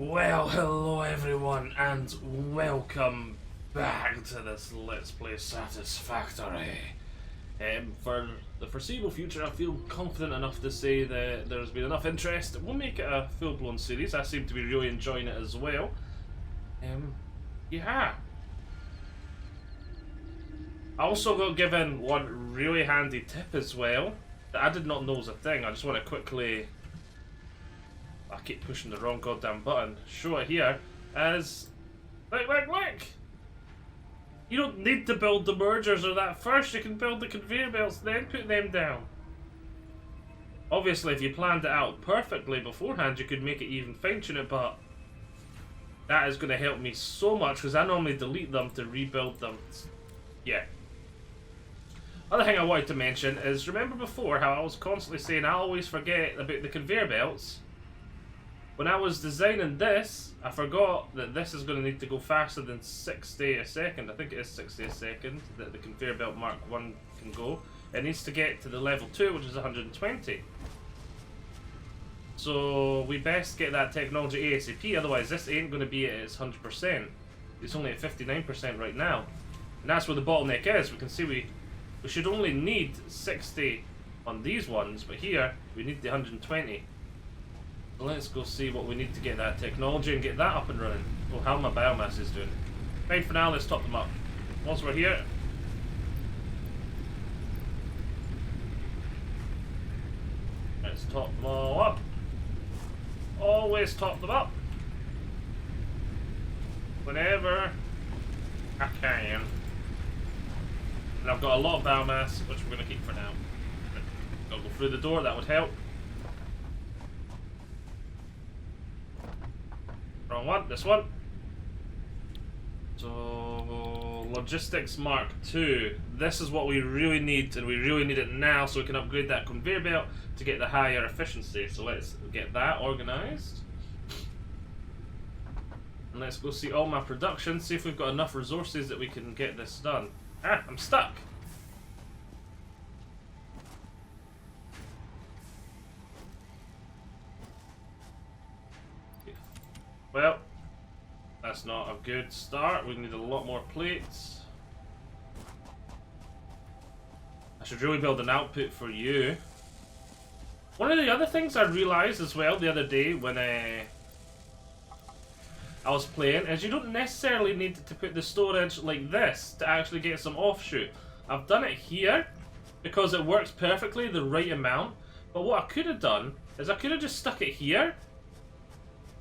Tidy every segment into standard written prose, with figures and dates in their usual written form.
Well, hello everyone, and welcome back to this Let's Play Satisfactory. For the foreseeable future, I feel confident enough to say that there's been enough interest. We'll make it a full-blown series. I seem to be really enjoying it as well. Yeah. I also got given one really handy tip as well that I did not know was a thing. I just want to quickly... I keep pushing the wrong goddamn button. Show it here as... Look! You don't need to build the mergers or that first. You can build the conveyor belts, then put them down. Obviously, if you planned it out perfectly beforehand, you could make it even fine-tune it, but that is going to help me so much because I normally delete them to rebuild them. Yeah. Other thing I wanted to mention is, remember before how I was constantly saying I always forget about the conveyor belts? When I was designing this, I forgot that this is going to need to go faster than 60 a second. I think it is 60 a second that the conveyor belt Mark 1 can go. It needs to get to the level 2, which is 120. So we best get that technology ASAP, otherwise this ain't going to be at its 100%. It's only at 59% right now. And that's where the bottleneck is. We can see we should only need 60 on these ones, but here we need the 120. So let's go see what we need to get that technology and get that up and running. Oh, how my biomass is doing. Fine for now, let's top them up. Once we're here, let's top them all up. Always top them up. Whenever I can. And I've got a lot of biomass, which we're going to keep for now. I'll go through the door, that would help. Wrong one, this one. So, Logistics Mark 2. This is what we really need, and we really need it now so we can upgrade that conveyor belt to get the higher efficiency. So let's get that organised. And let's go see all my production, see if we've got enough resources that we can get this done. Ah, I'm stuck! Well, that's not a good start. We need a lot more plates. I should really build an output for you. One of the other things I realised as well the other day when I was playing is you don't necessarily need to put the storage like this to actually get some offshoot. I've done it here because it works perfectly, the right amount. But what I could have done is I could have just stuck it here.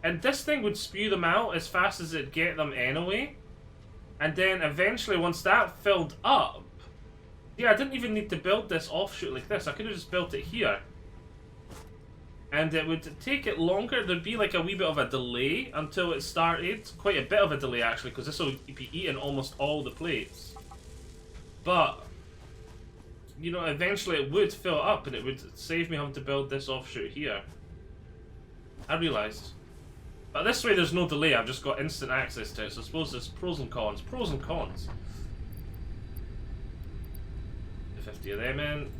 And this thing would spew them out as fast as it'd get them anyway. And then eventually, once that filled up... Yeah, I didn't even need to build this offshoot like this. I could have just built it here. And it would take it longer. There'd be like a wee bit of a delay until it started. Quite a bit of a delay, actually, because this will be eating almost all the plates. But, you know, eventually it would fill up and it would save me having to build this offshoot here. I realised. But this way there's no delay, I've just got instant access to it, so I suppose there's pros and cons. Pros and cons. Put 50 of them in.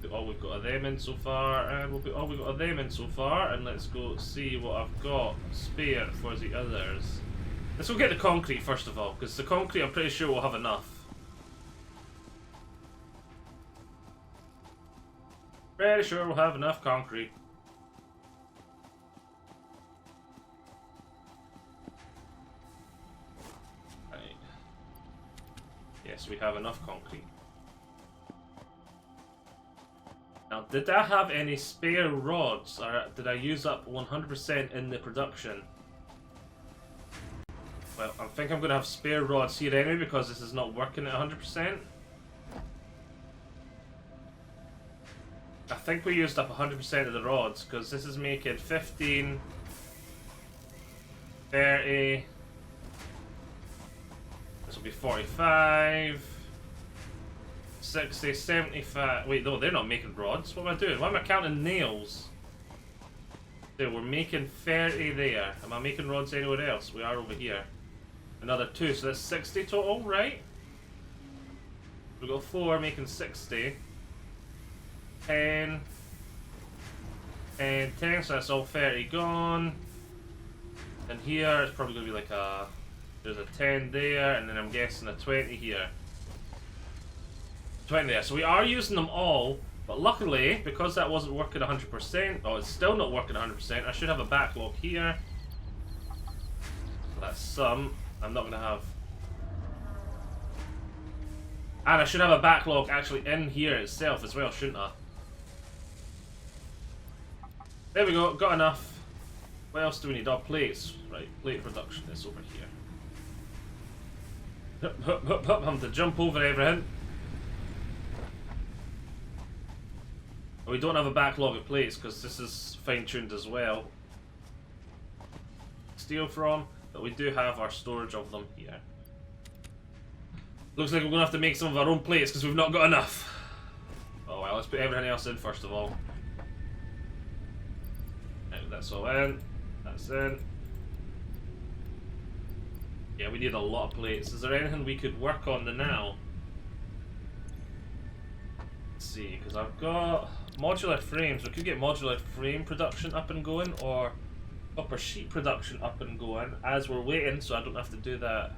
Put all we've got of them in so far, and we'll put all we've got of them in so far, and let's go see what I've got spare for the others. Let's go get the concrete first of all, because the concrete I'm pretty sure we'll have enough. Pretty sure we'll have enough concrete. Yes, we have enough concrete. Now, did I have any spare rods, or did I use up 100% in the production? Well, I think I'm going to have spare rods here anyway, because this is not working at 100%. I think we used up 100% of the rods, because this is making 15, 30... This will be 45, 60, 75. Wait, no, they're not making rods. What am I doing? Why am I counting nails? There, we're making 30 there. Am I making rods anywhere else? We are over here. Another 2, so that's 60 total, right? We've got 4 making 60. 10. And 10, so that's all 30 gone. And here it's probably going to be like a... There's a 10 there, and then I'm guessing a 20 here. 20 there. So we are using them all, but luckily, because that wasn't working 100%, oh, it's still not working 100%, I should have a backlog here. So that's some. I'm not going to have... And I should have a backlog actually in here itself as well, shouldn't I? There we go, got enough. What else do we need? Oh, plates. Right, plate production is over here. Hup, hup, hup, hup. I'm to jump over everything. We don't have a backlog of plates because this is fine-tuned as well. Steal from, but we do have our storage of them here. Looks like we're going to have to make some of our own plates because we've not got enough. Oh well, let's put everything else in first of all. Right, that's all in. That's in. Yeah, we need a lot of plates. Is there anything we could work on now? Let's see, because I've got modular frames. We could get modular frame production up and going, or copper sheet production up and going as we're waiting, so I don't have to do that.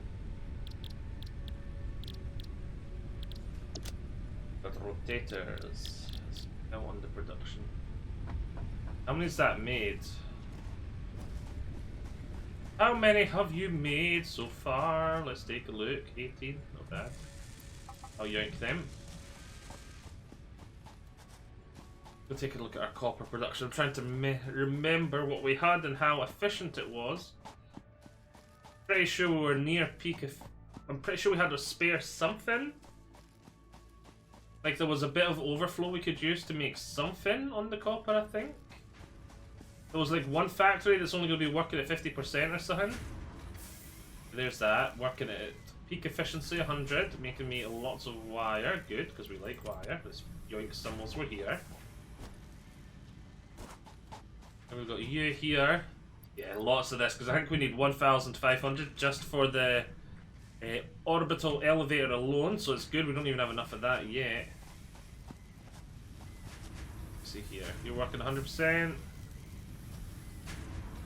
Got rotators. Now on the production. How many is that made? How many have you made so far? Let's take a look. 18, not bad. I'll yank them. We'll take a look at our copper production. I'm trying to remember what we had and how efficient it was. Pretty sure we were near peak. I'm pretty sure we had to spare something. Like there was a bit of overflow we could use to make something on the copper, I think. There was like one factory that's only going to be working at 50% or something. There's that, working at peak efficiency 100, making me lots of wire. Good, because we like wire. Let's yoink some whilst we're here. And we've got you here. Yeah, lots of this, because I think we need 1,500 just for the orbital elevator alone, so it's good we don't even have enough of that yet. Let's see here, you're working 100%.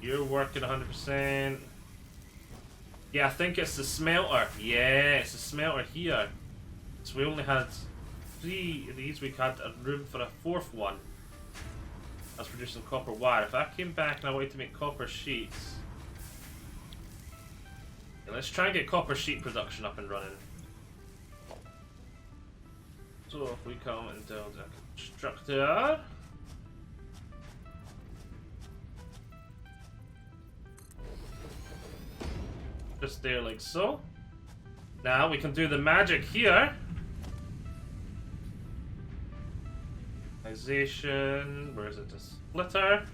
You're working 100%. Yeah, I think it's the smelter. Yeah, it's the smelter here. So we only had 3 of these. We had a room for a 4th one. That's producing copper wire. If I came back and I wanted to make copper sheets, yeah, let's try and get copper sheet production up and running. So if we come and build a constructor. Just there like so. Now we can do the magic here. Organization, where is it? A splitter.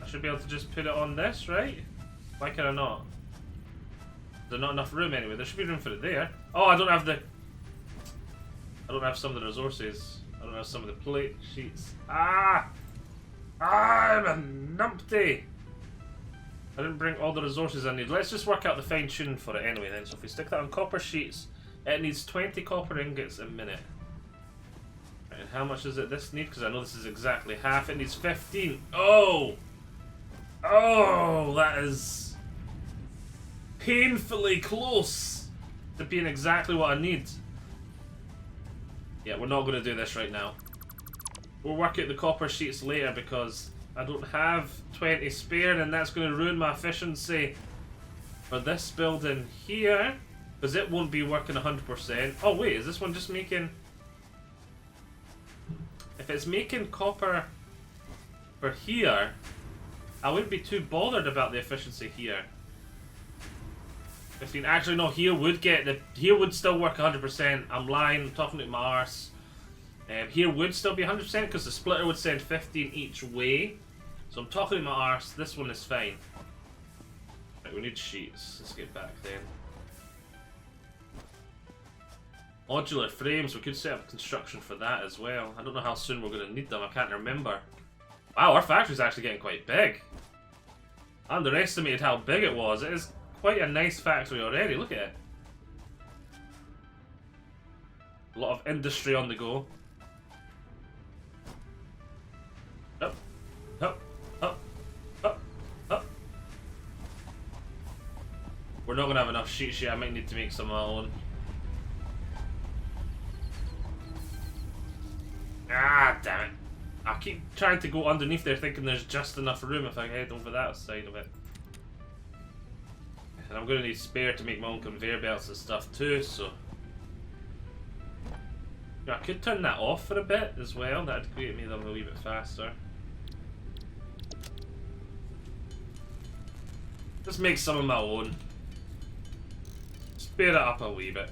I should be able to just put it on this, right? Why can I not? There's not enough room anyway. There should be room for it there. Oh, I don't have the... I don't have some of the resources. I don't have some of the plate sheets. Ah! I'm a numpty! I didn't bring all the resources I need. Let's just work out the fine tuning for it anyway then. So if we stick that on copper sheets, it needs 20 copper ingots a minute. Right, and how much does it this need? Because I know this is exactly half. It needs 15. Oh! Oh, that is painfully close to being exactly what I need. Yeah, we're not going to do this right now. We'll work out the copper sheets later because I don't have 20 spare, and that's going to ruin my efficiency for this building here, because it won't be working 100%. Oh wait, is this one just making... If it's making copper for here, I wouldn't be too bothered about the efficiency here. 15. Actually, no, here would get the... Here would still work 100%. I'm lying, I'm talking to my arse. Here would still be 100% because the splitter would send 15 each way. So I'm talking to my arse. This one is fine. Right, we need sheets. Let's get back then. Modular frames. We could set up construction for that as well. I don't know how soon we're going to need them. I can't remember. Wow, our factory's actually getting quite big. I underestimated how big it was. It is quite a nice factory already. Look at it. A lot of industry on the go. Up, up. we're not going to have enough sheet. I might need to make some of my own. Ah, damn it. I keep trying to go underneath there thinking there's just enough room if I head over that side of it. And I'm going to need spare to make my own conveyor belts and stuff too, so... Yeah, I could turn that off for a bit as well. That'd create me them a wee bit faster. Just make some of my own. Spare it up a wee bit.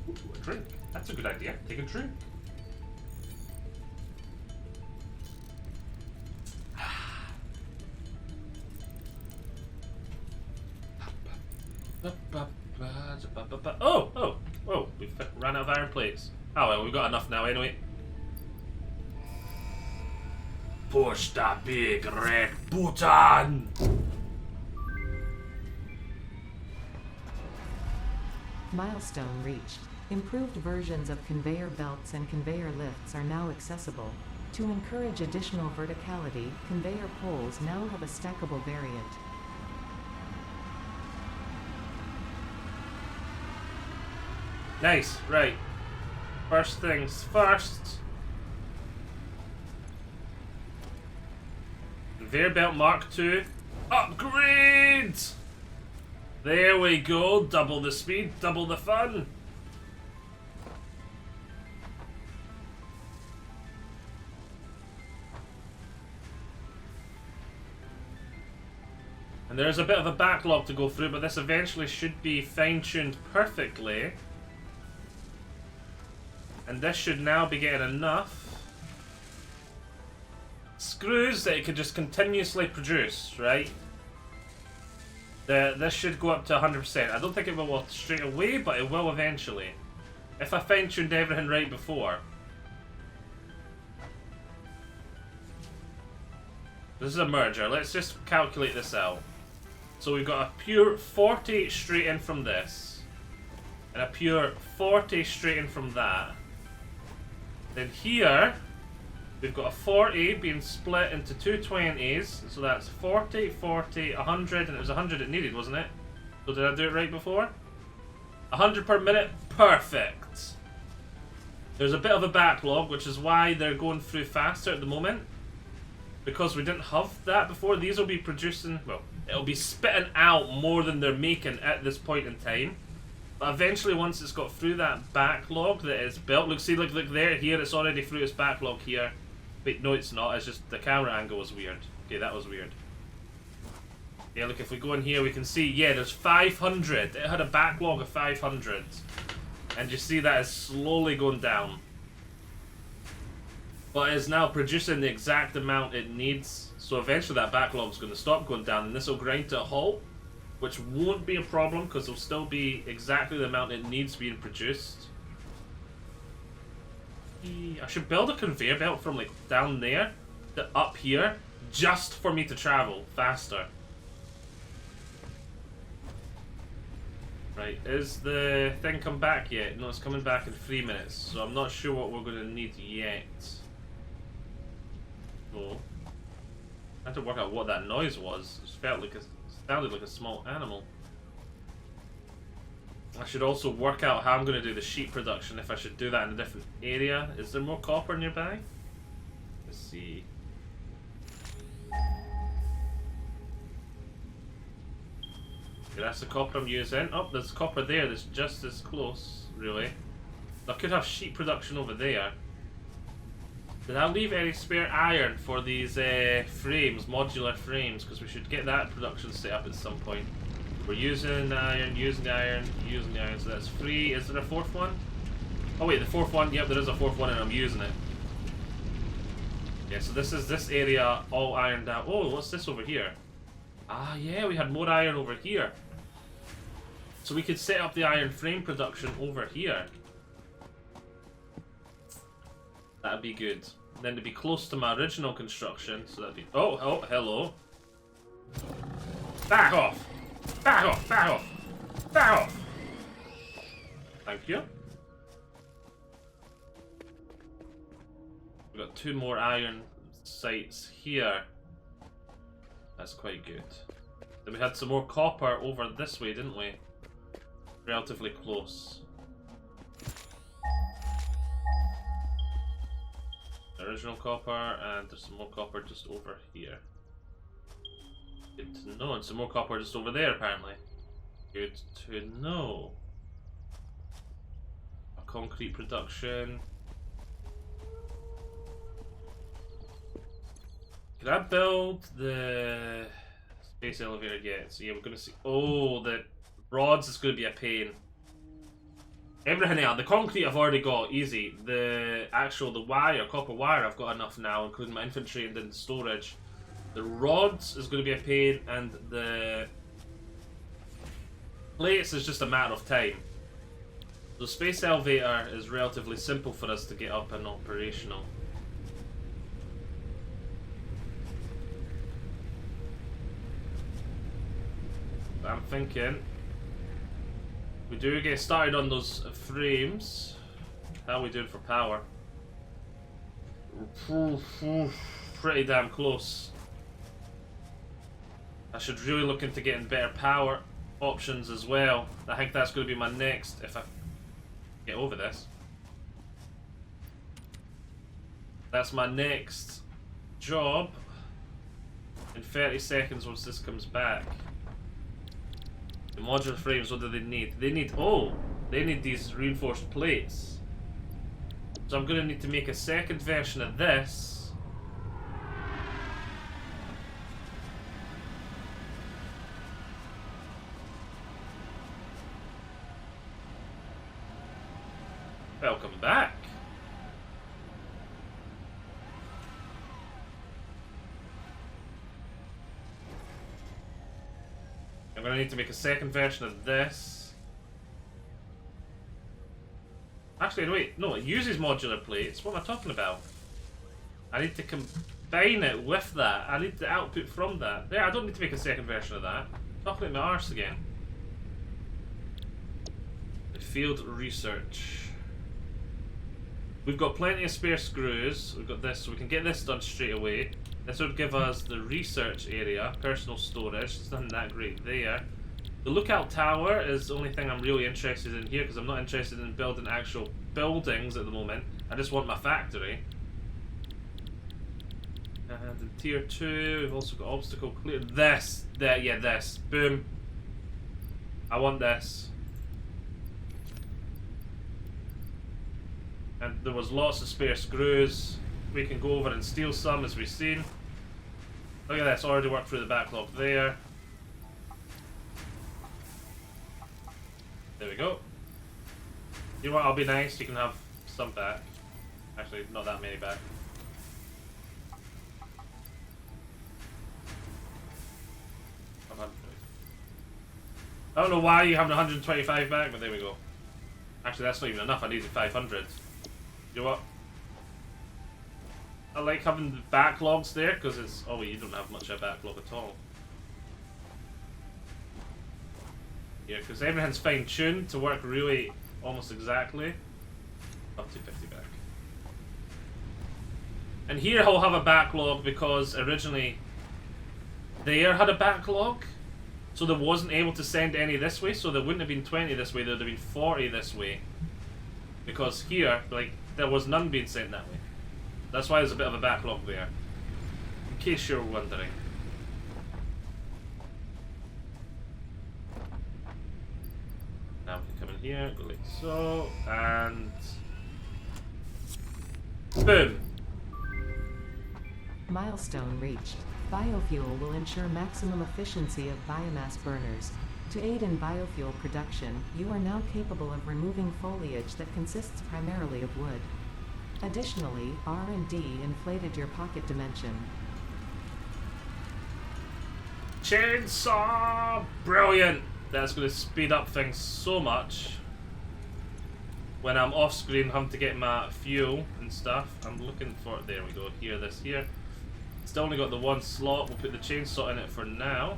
Ooh, a drink. That's a good idea. Take a drink. Oh, we ran out of iron plates. Oh well, we've got enough now anyway. Push the big red button! Milestone reached. Improved versions of conveyor belts and conveyor lifts are now accessible. To encourage additional verticality, conveyor poles now have a stackable variant. Nice, right. First things first. Conveyor belt Mark II. Upgrade! There we go. Double the speed, double the fun. And there's a bit of a backlog to go through, but this eventually should be fine-tuned perfectly. And this should now be getting enough screws that it could just continuously produce, right? This should go up to 100%. I don't think it will straight away, but it will eventually. If I fine-tuned everything right before. This is a merger. Let's just calculate this out. So we've got a pure 40 straight in from this. And a pure 40 straight in from that. Then here, we've got a 40 being split into two 20s. So that's 40, 40, 100, and it was 100 it needed, wasn't it? So did I do it right before? 100 per minute, perfect. There's a bit of a backlog, which is why they're going through faster at the moment. Because we didn't have that before, these will be producing, well, it'll be spitting out more than they're making at this point in time. But eventually, once it's got through that backlog that is built, look, see, look there, here, it's already through its backlog here. Wait, no, it's not, it's just the camera angle was weird. Okay, that was weird. Yeah, look, if we go in here, we can see, yeah, there's 500. It had a backlog of 500. And you see that is slowly going down. But it is now producing the exact amount it needs. So eventually that backlog is going to stop going down, and this will grind to a halt, which won't be a problem because it'll still be exactly the amount it needs being produced. I should build a conveyor belt from like down there to up here just for me to travel faster. Right, is the thing come back yet? No, it's coming back in 3 minutes, so I'm not sure what we're going to need yet. Oh. I had to work out what that noise was. It felt like it sounded like a small animal. I should also work out how I'm going to do the sheep production, if I should do that in a different area. Is there more copper nearby? Let's see. Okay, that's the copper I'm using. Oh, there's copper there that's just as close, really. I could have sheep production over there. Did I leave any spare iron for these frames, modular frames? Because we should get that production set up at some point. We're using iron, using iron, using iron, so that's 3. Is there a 4th one? Oh wait, the 4th one, yep, there is a 4th one and I'm using it. Yeah, so this is this area all ironed out. Oh, what's this over here? Ah yeah, we had more iron over here. So we could set up the iron frame production over here. That'd be good. Then to be close to my original construction, so that'd be... Oh, hello. Back off! Back off! Back off! Back off! Thank you. We've got 2 more iron sites here. That's quite good. Then we had some more copper over this way, didn't we? Relatively close. Original copper, and there's some more copper just over here. Good to know, and some more copper just over there apparently. Good to know. A concrete production. Can I build the space elevator yet? So yeah, we're gonna see. Oh, the rods is gonna be a pain. Everything else, the concrete I've already got, easy. The wire, copper wire, I've got enough now, including my infantry and then the storage. The rods is going to be a pain, and the plates is just a matter of time. The space elevator is relatively simple for us to get up and operational. But I'm thinking we do get started on those frames. How are we doing for power? Pretty damn close. I should really look into getting better power options as well. I think that's going to be my next, if I get over this. That's my next job in 30 seconds once this comes back. The modular frames, what do they need? They need these reinforced plates. So I'm going to need to make a second version of this. Welcome back. I'm going to need to make a second version of this. Actually, wait, no, it uses modular plates. What am I talking about? I need to combine it with that. I need the output from that. There, I don't need to make a second version of that. Talking about my arse again. Field research. We've got plenty of spare screws. We've got this, so we can get this done straight away. This would give us the research area, personal storage. It's nothing that great there. The lookout tower is the only thing I'm really interested in here, because I'm not interested in building actual buildings at the moment. I just want my factory. And in tier 2, we've also got obstacle clear. This. Boom. I want this. And there was lots of spare screws. We can go over and steal some, as we've seen. Look at this, already worked through the backlog there. There we go. You know what, I'll be nice, you can have some back. Actually, not that many back. I don't know why you have 125 back, but there we go. Actually, that's not even enough, I needed 500. You know what? I like having the backlogs there, because it's... Oh, you don't have much of a backlog at all. Yeah, because everything's fine-tuned to work really almost exactly. Up to 50 back. And here I'll have a backlog because originally there had a backlog. So there wasn't able to send any this way, so there wouldn't have been 20 this way, there would have been 40 this way. Because here, like, there was none being sent that way. That's why there's a bit of a backlog there. In case you're wondering. Now we can come in here, go like so, and... boom! Milestone reached. Biofuel will ensure maximum efficiency of biomass burners. To aid in biofuel production, you are now capable of removing foliage that consists primarily of wood. Additionally, R&D inflated your pocket dimension. Chainsaw! Brilliant! That's going to speed up things so much. When I'm off screen, having to get my fuel and stuff. I'm looking for... there we go, here, this here. Still only got the one slot, we'll put the chainsaw in it for now.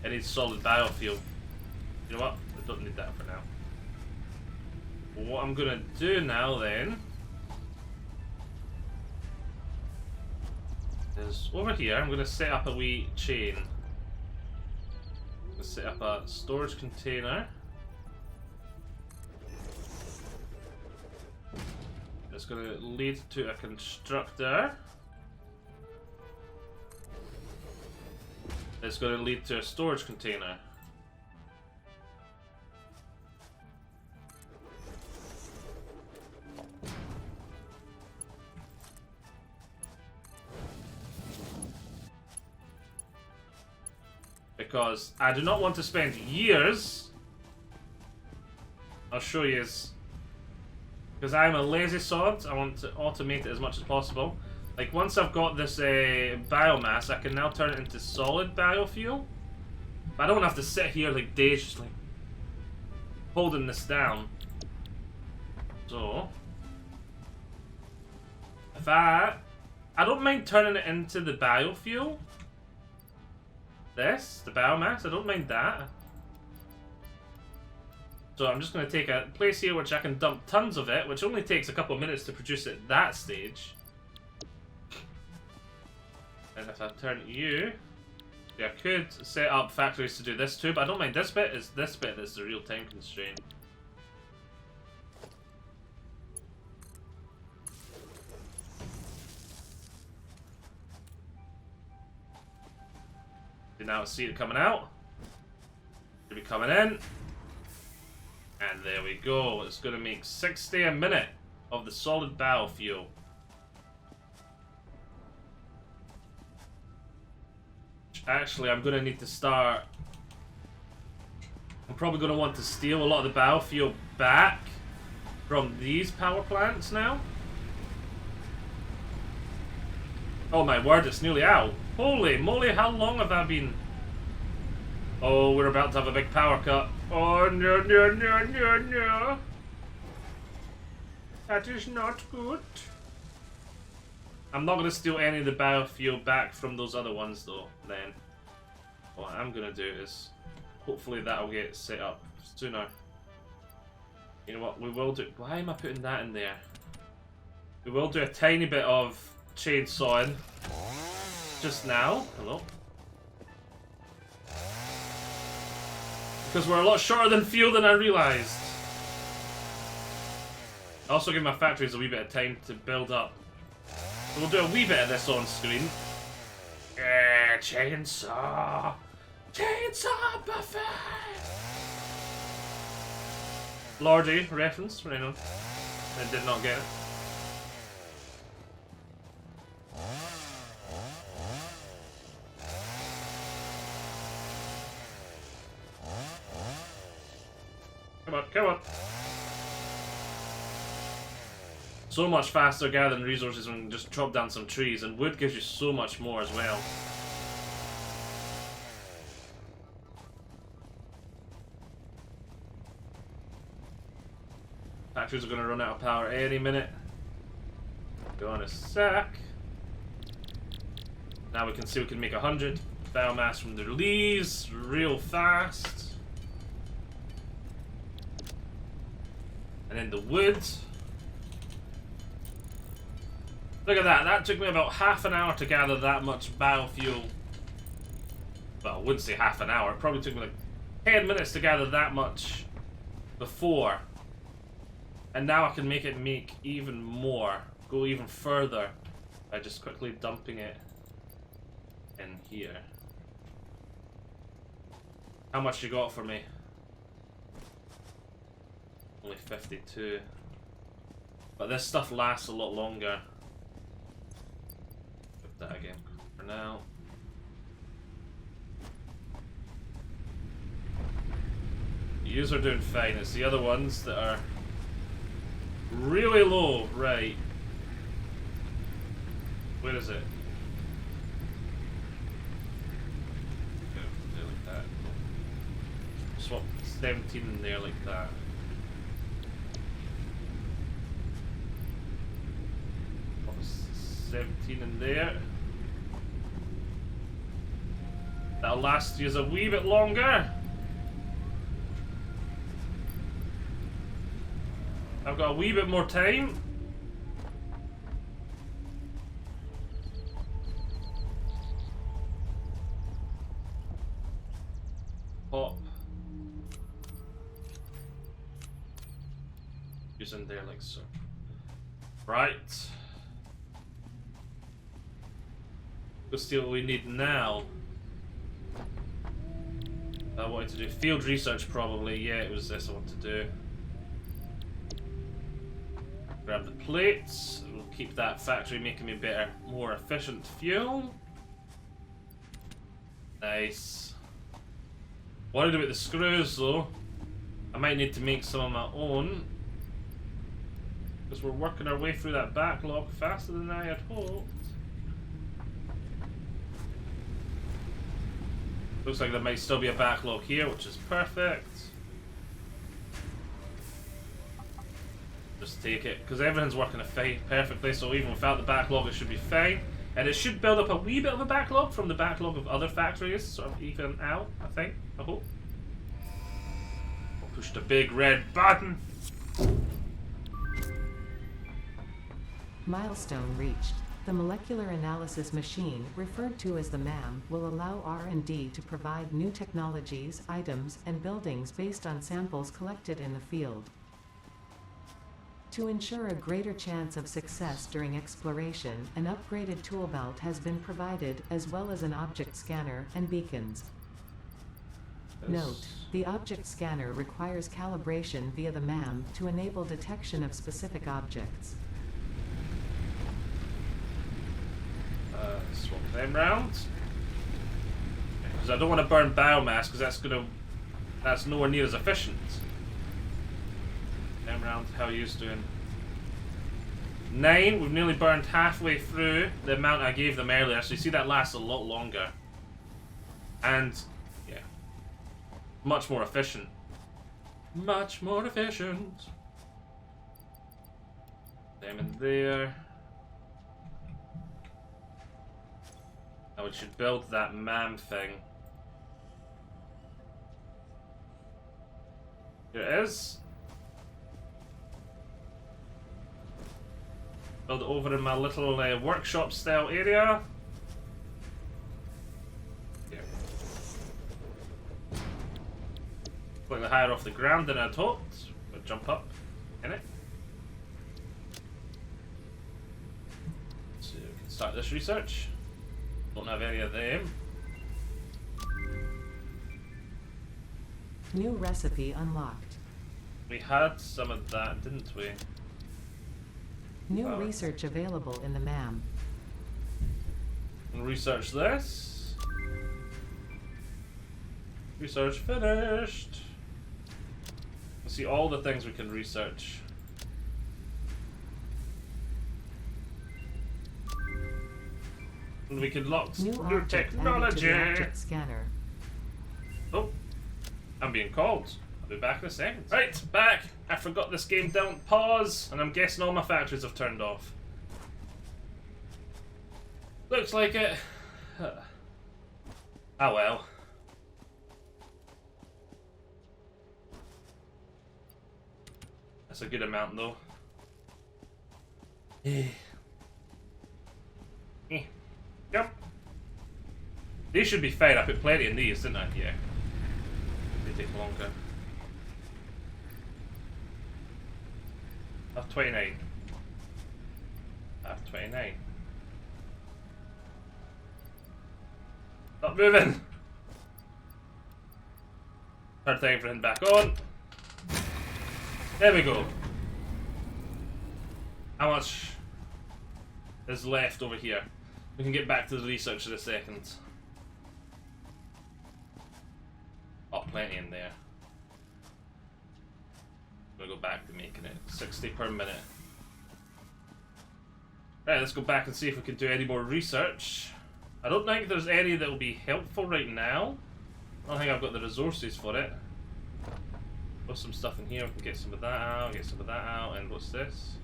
I need solid biofuel. You know what? I don't need that for now. What I'm gonna do now then is over here. I'm going to set up a wee chain. I'm going to set up a storage container. It's going to lead to a constructor. It's going to lead to a storage container. Because I do not want to spend years. I'll show you. Because I'm a lazy sod, I want to automate it as much as possible. Like, once I've got this biomass, I can now turn it into solid biofuel. But I don't have to sit here like days just like holding this down. So, if I don't mind turning it into the biofuel. The biomass, I don't mind that. So I'm just going to take a place here which I can dump tons of it, which only takes a couple of minutes to produce at that stage. And if I turn you, yeah, I could set up factories to do this too, but I don't mind this bit. It's this bit that's the real time constraint. You now see it coming out. It'll be coming in. And there we go. It's going to make 60 a minute of the solid biofuel. Actually, I'm going to need to start... I'm probably going to want to steal a lot of the biofuel back from these power plants now. Oh my word, it's nearly out. Holy moly, how long have I been... Oh, we're about to have a big power cut. Oh, no, no, no, no, no. That is not good. I'm not going to steal any of the biofuel back from those other ones, though, then. What I'm going to do is... Hopefully that'll get set up sooner. You know what, we will do... Why am I putting that in there? We will do a tiny bit of chainsawing. Just now. Hello. Because we're a lot shorter than fuel than I realised. I also give my factories a wee bit of time to build up. So we'll do a wee bit of this on screen. Chainsaw! Chainsaw buffet! Lordy reference, right on. I did not get it. Come on, come on. So much faster gathering resources when you just chop down some trees, and wood gives you so much more as well. Factories are going to run out of power any minute. Go in a sec. Now we can see we can make 100 biomass from the leaves real fast. And then the wood. Look at that. That took me about half an hour to gather that much biofuel. Well, I wouldn't say half an hour. It probably took me like 10 minutes to gather that much before. And now I can make it make even more. Go even further by just quickly dumping it in here. How much you got for me? Only 52. But this stuff lasts a lot longer. Put that again for now. Yous are doing fine. It's the other ones that are really low. Right. Where is it? Yeah, like that. Swap 17 in there like that. Pop 17 in there. That'll last you a wee bit longer. I've got a wee bit more time. Using there like so. Right. Let's see what we need now. I wanted to do field research probably. Yeah, it was this I want to do. Grab the plates. We'll keep that factory making me better, more efficient fuel. Nice. Worried about the screws though. I might need to make some of my own. Because we're working our way through that backlog faster than I had hoped. Looks like there might still be a backlog here, which is perfect. Just take it, because everything's working perfectly, so even without the backlog it should be fine. And it should build up a wee bit of a backlog from the backlog of other factories, sort of even out, I think, I hope. I'll push the big red button. Milestone reached. The molecular analysis machine, referred to as the MAM, will allow R&D to provide new technologies, items, and buildings based on samples collected in the field. To ensure a greater chance of success during exploration, an upgraded tool belt has been provided, as well as an object scanner and beacons. Note: the object scanner requires calibration via the MAM to enable detection of specific objects. Swap them round. Because I don't want to burn biomass, because that's nowhere near as efficient. Them round, how are you doing? 9, we've nearly burned halfway through the amount I gave them earlier, so you see that lasts a lot longer. And, yeah. Much more efficient. Much more efficient. Them in there. Now we should build that MAM thing. Here it is. Build it over in my little workshop style area. Here. Slightly higher off the ground than I'd hoped, but jump up in it. So we can start this research. Don't have any of them. New recipe unlocked. We had some of that, didn't we? New research available in the MAM. We'll research this. Research finished. Let's see all the things we can research. And we can lock new technology. Object scanner. Oh, I'm being called. I'll be back in a second. Right, back. I forgot this game don't pause, and I'm guessing all my factories have turned off. Looks like it. Oh well. That's a good amount though. Yep. These should be fine. I put plenty in these, didn't I? Yeah. They take longer. I have 29. I have 29. Stop moving! Turn everything back on. There we go. How much is left over here? We can get back to the research in a second. Oh, plenty in there. I'm gonna go back to making it 60 per minute. Right, let's go back and see if we can do any more research. I don't think there's any that will be helpful right now. I don't think I've got the resources for it. Put some stuff in here, we can get some of that out, get some of that out, and what's this?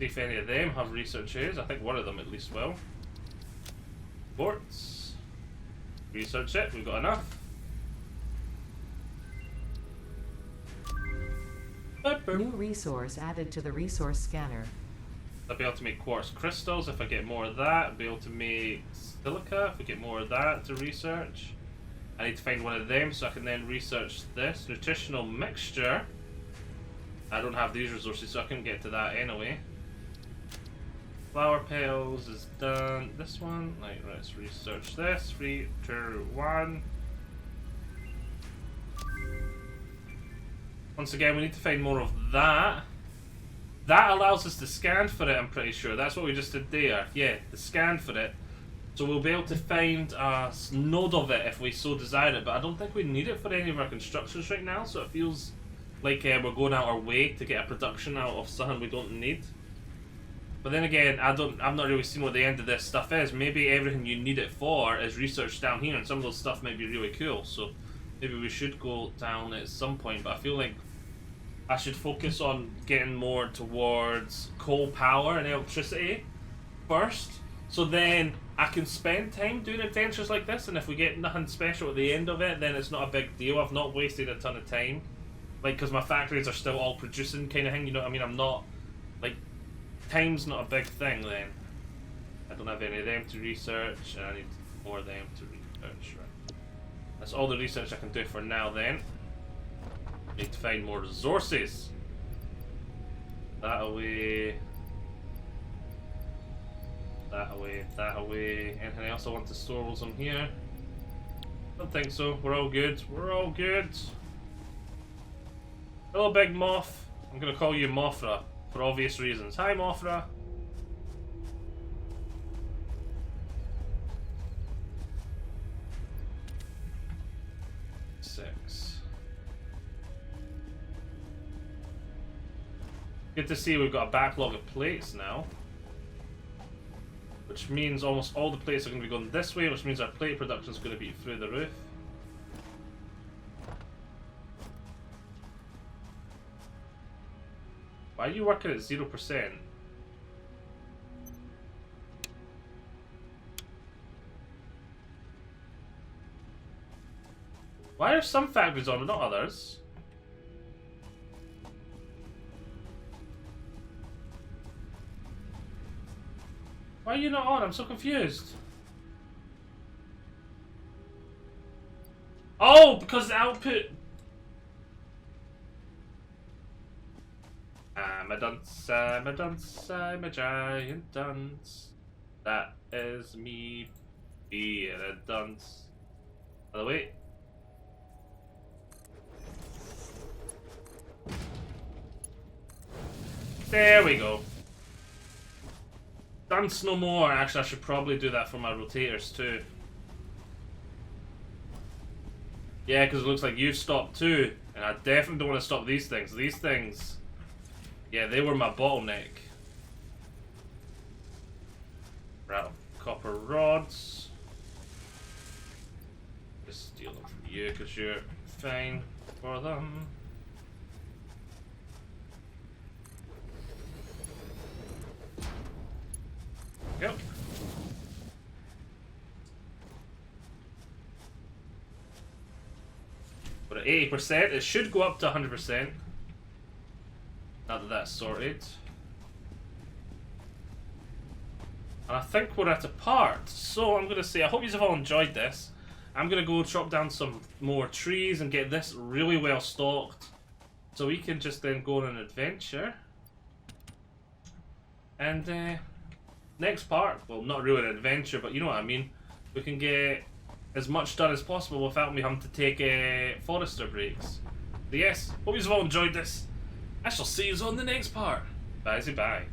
See if any of them have researches. I think one of them at least will. Ports. Research it, we've got enough. New resource added to the resource scanner. I'll be able to make quartz crystals if I get more of that. I'll be able to make silica if we get more of that to research. I need to find one of them so I can then research this nutritional mixture. I don't have these resources, so I couldn't get to that anyway. Flower petals is done. This one, right, let's research this. 3, 2, 1. Once again, we need to find more of that. That allows us to scan for it, I'm pretty sure. That's what we just did there. Yeah, the scan for it. So we'll be able to find a node of it if we so desire it, but I don't think we need it for any of our constructions right now, so it feels like we're going out our way to get a production out of something we don't need. But then again, I've not really seen what the end of this stuff is. Maybe everything you need it for is researched down here, and some of those stuff might be really cool, so maybe we should go down at some point, but I feel like I should focus on getting more towards coal power and electricity first, so then I can spend time doing adventures like this, and if we get nothing special at the end of it, then it's not a big deal. I've not wasted a ton of time. Like, because my factories are still all producing kind of thing, you know what I mean? I'm not, like, time's not a big thing then. I don't have any of them to research, and I need more of them to research, right? That's all the research I can do for now then. Need to find more resources. That away. That away, that away. Anything else I want to store whilst I'm here? Don't think so. We're all good. We're all good. Hello, Big Moth. I'm gonna call you Mothra for obvious reasons. Hi, Mothra. Good to see we've got a backlog of plates now. Which means almost all the plates are going to be going this way, which means our plate production is going to be through the roof. Why are you working at 0%? Why are some factories on but not others? Why are you not on? I'm so confused. Oh, because the output... I'm a dunce, I'm a dunce, I'm a giant dunce. That is me being a dunce. By the way. There we go. Dunce no more. Actually, I should probably do that for my rotators too. Yeah, because it looks like you've stopped too. And I definitely don't want to stop these things. These things... yeah, they were my bottleneck. Right, copper rods. Just steal them from you because you're fine for them. Yep. We're at 80%. It should go up to 100%. Now that that's sorted. And I think we're at a part. So I'm going to say, I hope you've all enjoyed this. I'm going to go chop down some more trees and get this really well stocked. So we can just then go on an adventure. And next part, well, not really an adventure, but you know what I mean. We can get as much done as possible without me having to take forester breaks. So yes, hope you've all enjoyed this. I shall see you on the next part. Bye-bye. Bye.